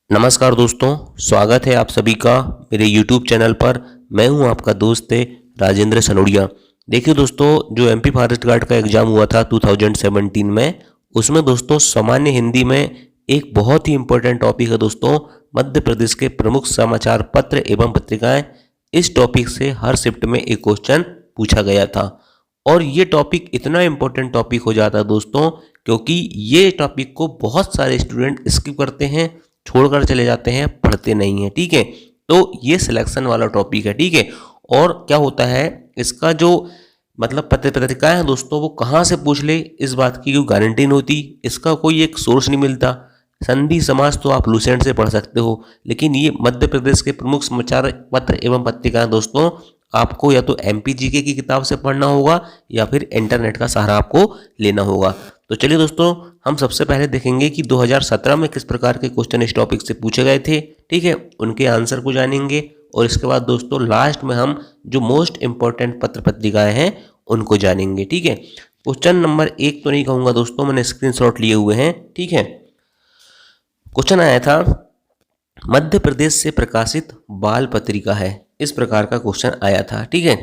नमस्कार दोस्तों, स्वागत है आप सभी का मेरे YouTube चैनल पर। मैं हूं आपका दोस्त राजेंद्र सनोडिया। देखिए दोस्तों, जो एमपी फॉरेस्ट गार्ड का एग्ज़ाम हुआ था 2017 में, उसमें दोस्तों सामान्य हिंदी में एक बहुत ही इम्पोर्टेंट टॉपिक है दोस्तों, मध्य प्रदेश के प्रमुख समाचार पत्र एवं पत्रिकाएं। इस टॉपिक से हर शिफ्ट में एक क्वेश्चन पूछा गया था और ये टॉपिक इतना इम्पोर्टेंट टॉपिक हो जाता है दोस्तों, क्योंकि ये टॉपिक को बहुत सारे स्टूडेंट स्किप करते हैं, छोड़कर चले जाते हैं, पढ़ते नहीं हैं। ठीक है, तो ये सिलेक्शन वाला टॉपिक है। ठीक है, और क्या होता है, इसका जो मतलब पत्रिकाएं हैं दोस्तों, वो कहाँ से पूछ ले इस बात की कोई गारंटी नहीं होती, इसका कोई एक सोर्स नहीं मिलता। संधि समाज तो आप लूसेंट से पढ़ सकते हो, लेकिन ये मध्य प्रदेश के प्रमुख समाचार पत्र एवं पत्रिकाएं दोस्तों, आपको या तो एमपीजीके की किताब से पढ़ना होगा या फिर इंटरनेट का सहारा आपको लेना होगा। तो चलिए दोस्तों, हम सबसे पहले देखेंगे कि 2017 में किस प्रकार के क्वेश्चन इस टॉपिक से पूछे गए थे। ठीक है, उनके आंसर को जानेंगे और इसके बाद दोस्तों लास्ट में हम जो मोस्ट इंपॉर्टेंट पत्र पत्रिकाएं हैं उनको जानेंगे। ठीक है, क्वेश्चन नंबर 1 तो नहीं कहूँगा दोस्तों, मैंने स्क्रीनशॉट लिए हुए हैं। ठीक है, क्वेश्चन आया था, मध्य प्रदेश से प्रकाशित बाल पत्रिका है, इस प्रकार का क्वेश्चन आया था। ठीक है,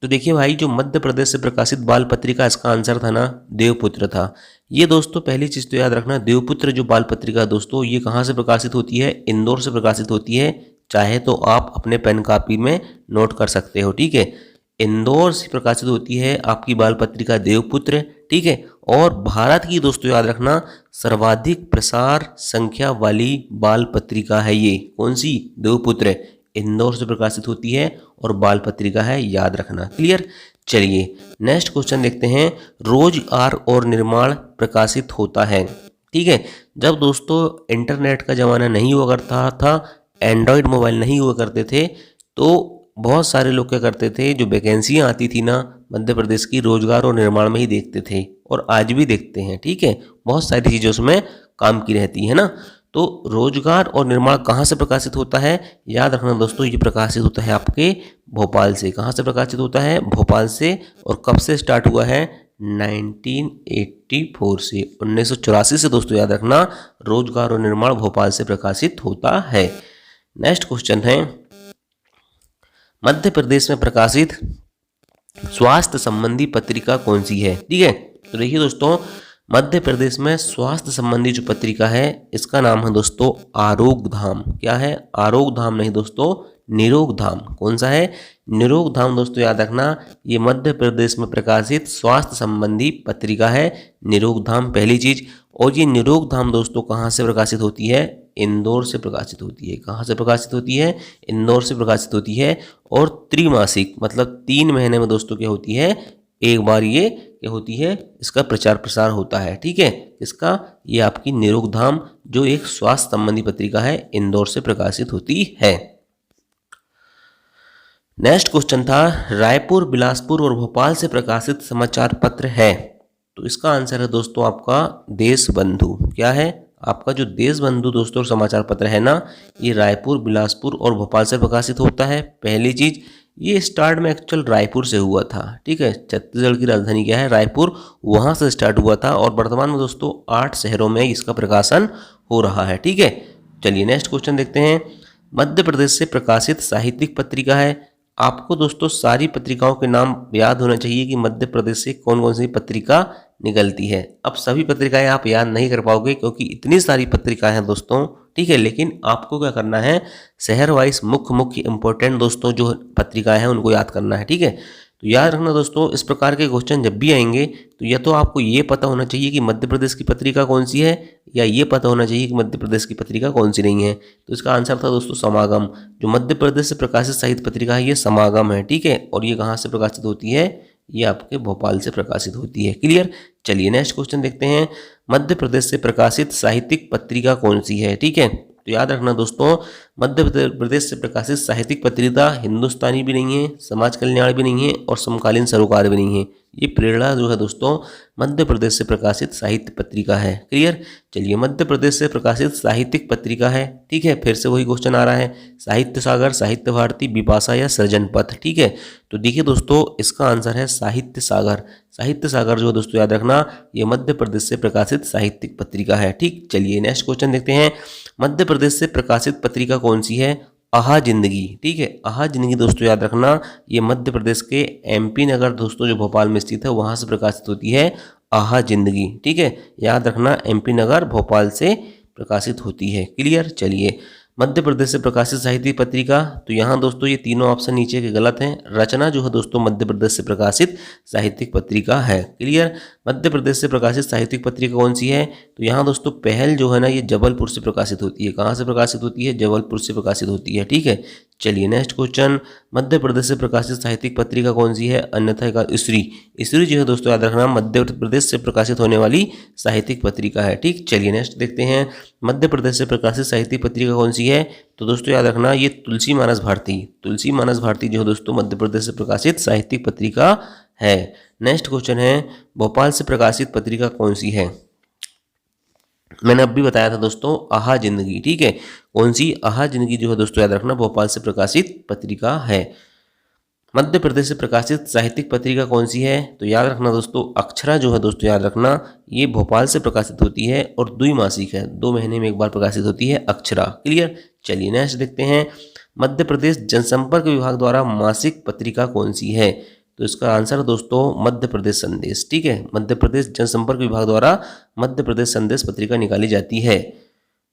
तो देखिए भाई, जो मध्य प्रदेश से प्रकाशित बाल पत्रिका, इसका आंसर था ना देवपुत्र था। ये दोस्तों पहली चीज तो याद रखना, देवपुत्र जो बाल पत्रिका दोस्तों, ये कहाँ से प्रकाशित होती है? इंदौर से प्रकाशित होती है। चाहे तो आप अपने पेन कॉपी में नोट कर सकते हो। ठीक है, इंदौर से प्रकाशित होती है आपकी बाल पत्रिका देवपुत्र। ठीक है, और भारत की दोस्तों याद रखना सर्वाधिक प्रसार संख्या वाली बाल पत्रिका है ये। कौन सी? देवपुत्र। इंदौर से प्रकाशित होती है और बाल पत्रिका है, याद रखना। क्लियर? चलिए नेक्स्ट क्वेश्चन देखते हैं। रोजगार और निर्माण प्रकाशित होता है। ठीक है, जब दोस्तों इंटरनेट का जमाना नहीं हुआ करता था, एंड्रॉयड मोबाइल नहीं हुआ करते थे, तो बहुत सारे लोग क्या करते थे, जो वैकेंसियाँ आती थी ना मध्य प्रदेश की, रोजगार और निर्माण में ही देखते थे और आज भी देखते हैं। ठीक है, बहुत सारी चीज़ें उसमें काम की रहती है ना। तो रोजगार और निर्माण कहाँ से प्रकाशित होता है? याद रखना दोस्तों, ये प्रकाशित होता है आपके भोपाल से। कहाँ से प्रकाशित होता है? भोपाल से। और कब से स्टार्ट हुआ है? 1984 से, 1984 से दोस्तों याद रखना, रोजगार और निर्माण भोपाल से प्रकाशित होता है। नेक्स्ट क्वेश्चन है, मध्य प्रदेश में प्रकाशित स्वास्थ्य संबंधी पत्रिका कौन सी है? ठीक है, तो देखिए दोस्तों, मध्य प्रदेश में स्वास्थ्य संबंधी जो पत्रिका है, इसका नाम है दोस्तों आरोग्य धाम। क्या है? आरोग्य धाम नहीं दोस्तों, निरोग धाम। कौन सा है? निरोग धाम दोस्तों याद रखना, ये मध्य प्रदेश में प्रकाशित स्वास्थ्य संबंधी पत्रिका है, निरोग धाम पहली चीज। और ये निरोग धाम दोस्तों कहाँ से प्रकाशित होती है? इंदौर से प्रकाशित होती है। कहाँ से प्रकाशित होती है? इंदौर से प्रकाशित होती है। और त्रिमासिक मतलब 3 महीने में दोस्तों क्या होती है, एक बार ये क्या होती है, इसका प्रचार प्रसार होता है। ठीक है, इसका ये आपकी निरोग धाम जो एक स्वास्थ्य संबंधी पत्रिका है, इंदौर से प्रकाशित होती है। नेक्स्ट क्वेश्चन था, रायपुर, बिलासपुर और भोपाल से प्रकाशित समाचार पत्र है, तो इसका आंसर है दोस्तों आपका देश बंधु। क्या है? आपका जो देश बंधु दोस्तों समाचार पत्र है ना, ये रायपुर, बिलासपुर और भोपाल से प्रकाशित होता है। पहली चीज, ये स्टार्ट में एक्चुअल रायपुर से हुआ था। ठीक है, छत्तीसगढ़ की राजधानी क्या है? रायपुर, वहां से स्टार्ट हुआ था और वर्तमान में दोस्तों 8 शहरों में इसका प्रकाशन हो रहा है। ठीक है, चलिए नेक्स्ट क्वेश्चन देखते हैं। मध्य प्रदेश से प्रकाशित साहित्यिक पत्रिका है। आपको दोस्तों सारी पत्रिकाओं के नाम याद होना चाहिए कि मध्य प्रदेश से कौन कौन सी पत्रिका निकलती है। अब सभी पत्रिकाएं आप याद नहीं कर पाओगे क्योंकि इतनी सारी पत्रिकाएं हैं दोस्तों। ठीक है, लेकिन आपको क्या करना है, शहर वाइज मुख्य इंपॉर्टेंट दोस्तों जो पत्रिकाएं हैं उनको याद करना है। ठीक है, तो याद रखना दोस्तों, इस प्रकार के क्वेश्चन जब भी आएंगे तो या तो आपको ये पता होना चाहिए कि मध्य प्रदेश की पत्रिका कौन सी है, या ये पता होना चाहिए कि मध्य प्रदेश की पत्रिका कौन सी नहीं है। तो इसका आंसर था दोस्तों समागम। जो मध्य प्रदेश से प्रकाशित साहित्य पत्रिका है, ये समागम है। ठीक है, और ये कहाँ से प्रकाशित होती है? ये आपके भोपाल से प्रकाशित होती है। क्लियर? चलिए नेक्स्ट क्वेश्चन देखते हैं। मध्य प्रदेश से प्रकाशित साहित्यिक पत्रिका कौन सी है? ठीक है, तो याद रखना दोस्तों, मध्य प्रदेश से प्रकाशित साहित्यिक पत्रिका हिंदुस्तानी भी नहीं है, समाज कल्याण भी नहीं है और समकालीन सरोकार भी नहीं है। ये प्रेरणा जो है दोस्तों मध्य प्रदेश से प्रकाशित साहित्य पत्रिका है। क्लियर? चलिए, मध्य प्रदेश से प्रकाशित साहित्यिक पत्रिका है। ठीक है, फिर से वही क्वेश्चन आ रहा है, साहित्य सागर, साहित्य भारती, बिपाशा या सृजन पथ। ठीक है, तो देखिए दोस्तों, इसका आंसर है साहित्य सागर। साहित्य सागर जो है दोस्तों याद रखना, ये मध्य प्रदेश से प्रकाशित साहित्यिक पत्रिका है। ठीक, चलिए नेक्स्ट क्वेश्चन देखते हैं। मध्य प्रदेश से प्रकाशित पत्रिका कौन सी है? आहा जिंदगी। ठीक है, आहा जिंदगी दोस्तों याद रखना, ये मध्य प्रदेश के एमपी नगर दोस्तों जो भोपाल में स्थित है वहां से प्रकाशित होती है आहा जिंदगी। ठीक है, याद रखना एमपी नगर भोपाल से प्रकाशित होती है। क्लियर। चलिए, मध्य प्रदेश से प्रकाशित साहित्यिक पत्रिका, तो यहाँ दोस्तों ये तीनों ऑप्शन नीचे के गलत हैं। रचना जो है दोस्तों मध्य प्रदेश से प्रकाशित साहित्यिक पत्रिका है। क्लियर। मध्य प्रदेश से प्रकाशित साहित्यिक पत्रिका कौन सी है? तो यहाँ दोस्तों पहल जो है ना ये जबलपुर से प्रकाशित होती है। कहाँ से प्रकाशित होती है? जबलपुर से प्रकाशित होती है। ठीक है। चलिए नेक्स्ट क्वेश्चन, मध्य प्रदेश से प्रकाशित साहित्यिक पत्रिका कौन सी है? अन्यथा का स्त्री। स्त्री जो है दोस्तों याद रखना मध्य प्रदेश से प्रकाशित होने वाली साहित्यिक पत्रिका है। ठीक। चलिए नेक्स्ट देखते हैं, मध्य प्रदेश से प्रकाशित साहित्यिक पत्रिका कौन सी है? तो दोस्तों याद रखना ये तुलसी मानस भारती। तुलसी मानस भारती जो है दोस्तों मध्य प्रदेश से प्रकाशित साहित्यिक पत्रिका है। नेक्स्ट क्वेश्चन है, भोपाल से प्रकाशित पत्रिका कौन सी है? मैंने अब भी बताया था दोस्तों आहा जिंदगी। ठीक है, कौन सी? आहा जिंदगी जो है दोस्तों याद रखना भोपाल से प्रकाशित पत्रिका है। मध्य प्रदेश से प्रकाशित साहित्यिक पत्रिका कौन सी है? तो याद रखना दोस्तों अक्षरा जो है दोस्तों याद रखना ये भोपाल से प्रकाशित होती है और द्विमासिक है, 2 महीने में एक बार प्रकाशित होती है अक्षरा। क्लियर। चलिए नेक्स्ट देखते हैं, मध्य प्रदेश जनसंपर्क विभाग द्वारा मासिक पत्रिका कौन सी है? तो इसका आंसर दोस्तों मध्य प्रदेश संदेश। ठीक है, मध्य प्रदेश जनसंपर्क विभाग द्वारा मध्य प्रदेश संदेश पत्रिका निकाली जाती है।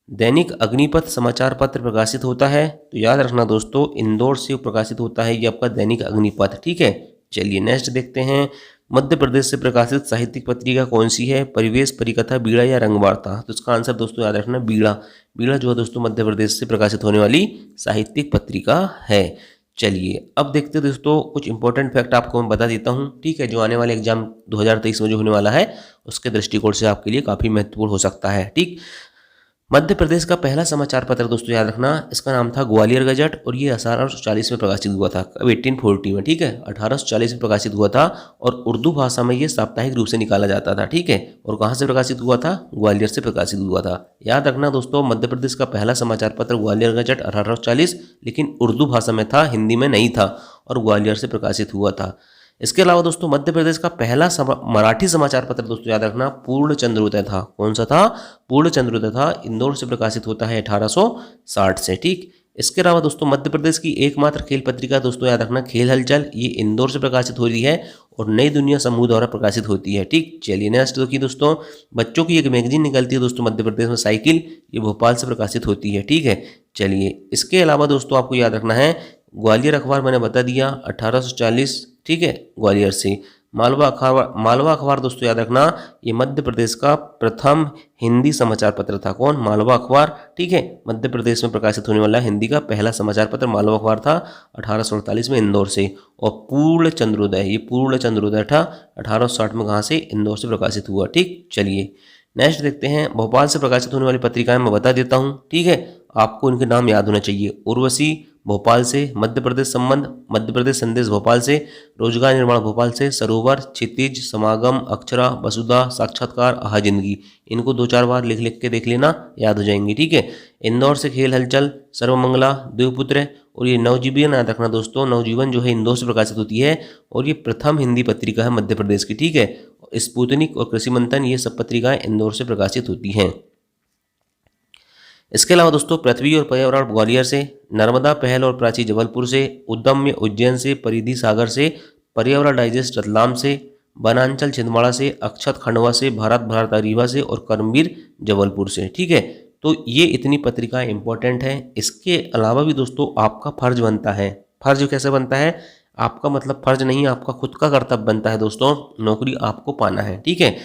दैनिक अग्निपथ समाचार पत्र प्रकाशित होता है, तो याद रखना दोस्तों इंदौर से प्रकाशित होता है ये आपका दैनिक अग्निपथ। ठीक है। चलिए नेक्स्ट देखते हैं, मध्य प्रदेश से प्रकाशित साहित्यिक पत्रिका कौन सी है? परिवेश, परिकथा, बीड़ा या रंगवार्ता? तो इसका आंसर दोस्तों याद रखना बीड़ा। बीड़ा जो है दोस्तों मध्य प्रदेश से प्रकाशित होने वाली साहित्यिक पत्रिका है। चलिए अब देखते हैं दोस्तों कुछ इंपॉर्टेंट फैक्ट आपको मैं बता देता हूँ। ठीक है, जो आने वाले एग्जाम 2023 में जो होने वाला है उसके दृष्टिकोण से आपके लिए काफ़ी महत्वपूर्ण हो सकता है। ठीक। मध्य प्रदेश का पहला समाचार पत्र दोस्तों याद रखना इसका नाम था ग्वालियर गजट और ये 1840 में प्रकाशित हुआ था। अब 1840 में। ठीक है, 1840 में प्रकाशित हुआ था और उर्दू भाषा में ये साप्ताहिक रूप से निकाला जाता था। ठीक है, और कहाँ से प्रकाशित हुआ था? ग्वालियर से प्रकाशित हुआ था। याद रखना दोस्तों मध्य प्रदेश का पहला समाचार पत्र ग्वालियर गजट 1840, लेकिन उर्दू भाषा में था, हिंदी में नहीं था और ग्वालियर से प्रकाशित हुआ था। इसके अलावा दोस्तों मध्य प्रदेश का पहला मराठी समाचार पत्र दोस्तों याद रखना पूर्ण चंद्रोदय था। कौन सा था? पूर्ण चंद्रोदय था। इंदौर से प्रकाशित होता है 1860 से। ठीक। इसके अलावा दोस्तों मध्य प्रदेश की एकमात्र खेल पत्रिका दोस्तों याद रखना खेल हलचल, ये इंदौर से प्रकाशित हो रही है और नई दुनिया समूह द्वारा प्रकाशित होती है। ठीक। चलिए नेक्स्ट देखिए दोस्तों, बच्चों की एक मैगजीन निकलती है दोस्तों मध्य प्रदेश में साइकिल, ये भोपाल से प्रकाशित होती है। ठीक है। चलिए इसके अलावा दोस्तों आपको याद रखना है ग्वालियर अखबार मैंने बता दिया 1840। ठीक है, ग्वालियर से। मालवा अखबार दोस्तों याद रखना ये मध्य प्रदेश का प्रथम हिंदी समाचार पत्र था। कौन? मालवा अखबार। ठीक है, मध्य प्रदेश में प्रकाशित होने वाला हिंदी का पहला समाचार पत्र मालवा अखबार था 1848 में इंदौर से। और पूर्ण चंद्रोदय, ये पूर्ण चंद्रोदय था 1860 में कहाँ से? इंदौर से प्रकाशित हुआ। ठीक। चलिए नेक्स्ट देखते हैं, भोपाल से प्रकाशित होने वाली पत्रिकाएं मैं बता देता हूँ। ठीक है, आपको इनके नाम याद होना चाहिए। उर्वशी भोपाल से, मध्य प्रदेश संबंध, मध्य प्रदेश संदेश भोपाल से, रोजगार निर्माण भोपाल से, सरोवर, क्षितिज, समागम, अक्षरा, वसुधा, साक्षात्कार, आहा जिंदगी। इनको 2-4 बार लिख लिख के देख लेना, याद हो जाएंगे। ठीक है। इंदौर से खेल हलचल, सर्वमंगला, देवपुत्र और ये नवजीवन याद रखना दोस्तों, नवजीवन जो है इंदौर से प्रकाशित होती है और ये प्रथम हिंदी पत्रिका है मध्य प्रदेश की। ठीक है। स्पुतनिक और कृषि मंथन ये सब पत्रिकाएं इंदौर से प्रकाशित होती हैं। इसके अलावा दोस्तों पृथ्वी और पर्यावरण ग्वालियर से, नर्मदा पहल और प्राची जबलपुर से, उद्यम्य उज्जैन से, परिधि सागर से, पर्यावरण डाइजेस्ट रतलाम से, वनांचल छिंदवाड़ा से, अक्षत खंडवा से, भारत रीवा से और कर्मवीर जबलपुर से। ठीक है, तो ये इतनी पत्रिकाएं इंपॉर्टेंट हैं। इसके अलावा भी दोस्तों आपका फर्ज बनता है। फर्ज कैसे बनता है? आपका मतलब फर्ज नहीं, आपका खुद का कर्तव्य बनता है दोस्तों, नौकरी आपको पाना है। ठीक है,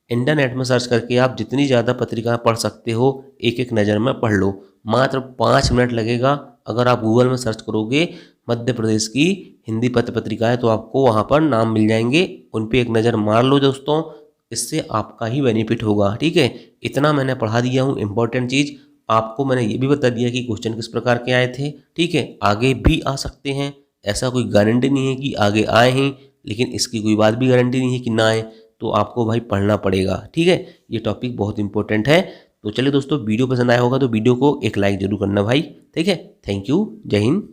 इंटरनेट में सर्च करके आप जितनी ज़्यादा पत्रिकाएं पढ़ सकते हो एक एक नज़र में पढ़ लो। मात्र 5 मिनट लगेगा। अगर आप गूगल में सर्च करोगे मध्य प्रदेश की हिंदी पत्र पत्रिकाएं तो आपको वहां पर नाम मिल जाएंगे, उन पे एक नज़र मार लो दोस्तों, इससे आपका ही बेनिफिट होगा। ठीक है, इतना मैंने पढ़ा दिया हूँ इंपॉर्टेंट चीज़। आपको मैंने ये भी बता दिया कि क्वेश्चन किस प्रकार के आए थे। ठीक है, आगे भी आ सकते हैं, ऐसा कोई गारंटी नहीं है कि आगे आए हैं, लेकिन इसकी कोई बात भी गारंटी नहीं है कि ना आए। तो आपको भाई पढ़ना पड़ेगा। ठीक है, ये टॉपिक बहुत इंपॉर्टेंट है। तो चलिए दोस्तों, वीडियो पसंद आया होगा तो वीडियो को एक लाइक जरूर करना भाई। ठीक है, थैंक यू, जय हिंद।